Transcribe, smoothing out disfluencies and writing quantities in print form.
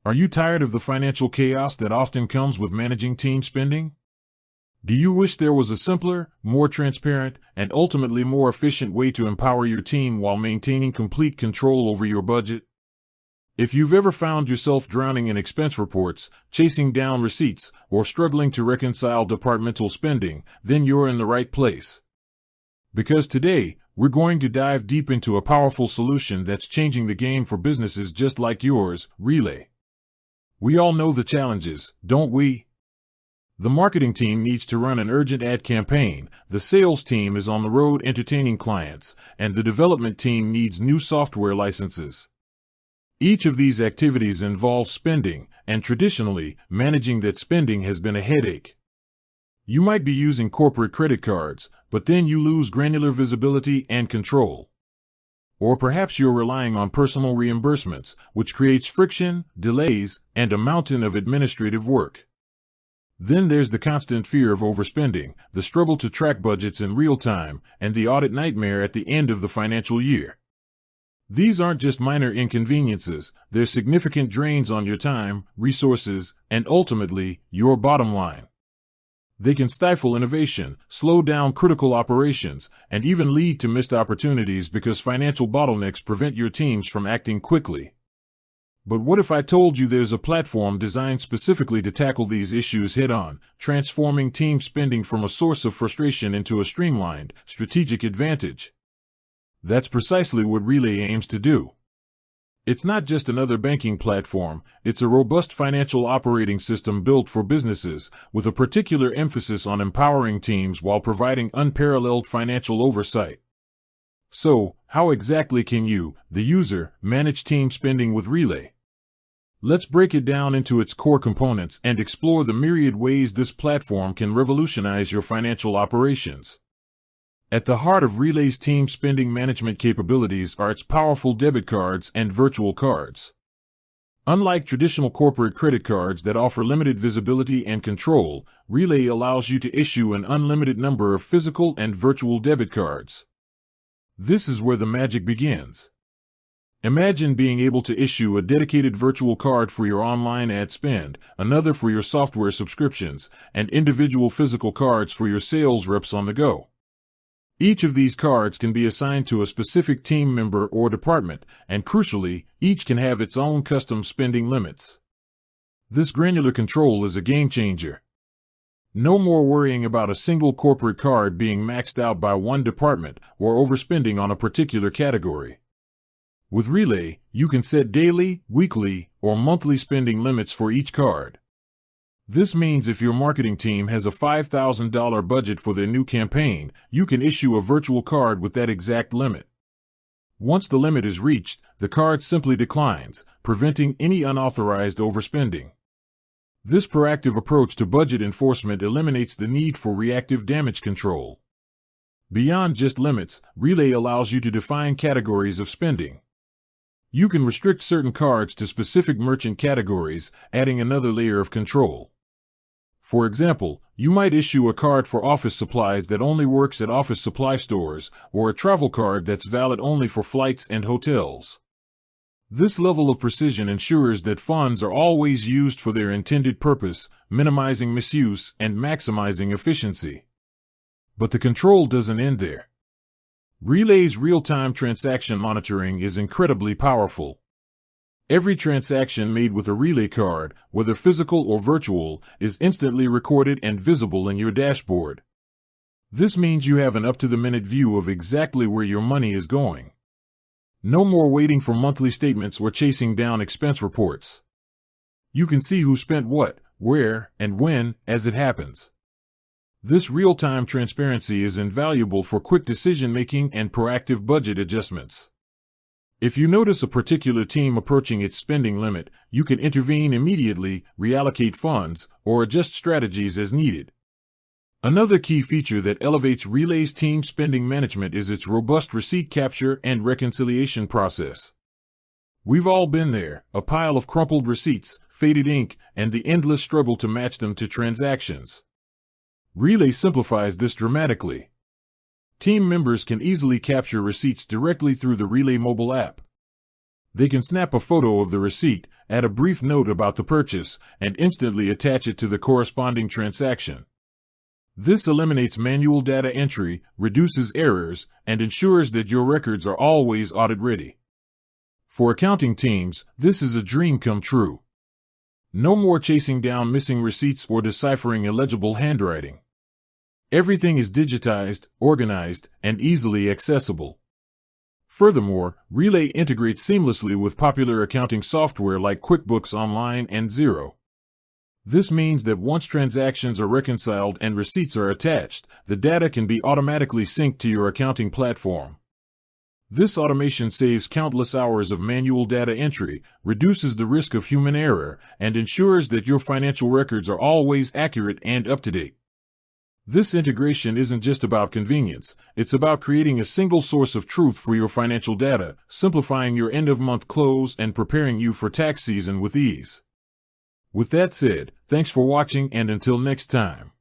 Are you tired of the financial chaos that often comes with managing team spending? Do you wish there was a simpler, more transparent, and ultimately more efficient way to empower your team while maintaining complete control over your budget? If you've ever found yourself drowning in expense reports, chasing down receipts, or struggling to reconcile departmental spending, then you're in the right place. Because today, we're going to dive deep into a powerful solution that's changing the game for businesses just like yours, Relay. We all know the challenges, don't we? The marketing team needs to run an urgent ad campaign, the sales team is on the road entertaining clients, and the development team needs new software licenses. Each of these activities involves spending, and traditionally, managing that spending has been a headache. You might be using corporate credit cards, but then you lose granular visibility and control. Or perhaps you're relying on personal reimbursements, which creates friction, delays, and a mountain of administrative work. Then there's the constant fear of overspending, the struggle to track budgets in real time, and the audit nightmare at the end of the financial year. These aren't just minor inconveniences, they're significant drains on your time, resources, and ultimately, your bottom line. They can stifle innovation, slow down critical operations, and even lead to missed opportunities because financial bottlenecks prevent your teams from acting quickly. But what if I told you there's a platform designed specifically to tackle these issues head-on, transforming team spending from a source of frustration into a streamlined, strategic advantage? That's precisely what Relay aims to do. It's not just another banking platform, it's a robust financial operating system built for businesses, with a particular emphasis on empowering teams while providing unparalleled financial oversight. So, how exactly can you, the user, manage team spending with Relay? Let's break it down into its core components and explore the myriad ways this platform can revolutionize your financial operations. At the heart of Relay's team spending management capabilities are its powerful debit cards and virtual cards. Unlike traditional corporate credit cards that offer limited visibility and control, Relay allows you to issue an unlimited number of physical and virtual debit cards. This is where the magic begins. Imagine being able to issue a dedicated virtual card for your online ad spend, another for your software subscriptions, and individual physical cards for your sales reps on the go. Each of these cards can be assigned to a specific team member or department, and crucially, each can have its own custom spending limits. This granular control is a game changer. No more worrying about a single corporate card being maxed out by one department or overspending on a particular category. With Relay, you can set daily, weekly, or monthly spending limits for each card. This means if your marketing team has a $5,000 budget for their new campaign, you can issue a virtual card with that exact limit. Once the limit is reached, the card simply declines, preventing any unauthorized overspending. This proactive approach to budget enforcement eliminates the need for reactive damage control. Beyond just limits, Relay allows you to define categories of spending. You can restrict certain cards to specific merchant categories, adding another layer of control. For example, you might issue a card for office supplies that only works at office supply stores, or a travel card that's valid only for flights and hotels. This level of precision ensures that funds are always used for their intended purpose, minimizing misuse and maximizing efficiency. But the control doesn't end there. Relay's real-time transaction monitoring is incredibly powerful. Every transaction made with a Relay card, whether physical or virtual, is instantly recorded and visible in your dashboard. This means you have an up-to-the-minute view of exactly where your money is going. No more waiting for monthly statements or chasing down expense reports. You can see who spent what, where, and when, as it happens. This real-time transparency is invaluable for quick decision-making and proactive budget adjustments. If you notice a particular team approaching its spending limit, you can intervene immediately, reallocate funds, or adjust strategies as needed. Another key feature that elevates Relay's team spending management is its robust receipt capture and reconciliation process. We've all been there, a pile of crumpled receipts, faded ink, and the endless struggle to match them to transactions. Relay simplifies this dramatically. Team members can easily capture receipts directly through the Relay mobile app. They can snap a photo of the receipt, add a brief note about the purchase, and instantly attach it to the corresponding transaction. This eliminates manual data entry, reduces errors, and ensures that your records are always audit-ready. For accounting teams, this is a dream come true. No more chasing down missing receipts or deciphering illegible handwriting. Everything is digitized, organized, and easily accessible. Furthermore, Relay integrates seamlessly with popular accounting software like QuickBooks Online and Xero. This means that once transactions are reconciled and receipts are attached, the data can be automatically synced to your accounting platform. This automation saves countless hours of manual data entry, reduces the risk of human error, and ensures that your financial records are always accurate and up-to-date. This integration isn't just about convenience, it's about creating a single source of truth for your financial data, simplifying your end-of-month close and preparing you for tax season with ease. With that said, thanks for watching, and until next time.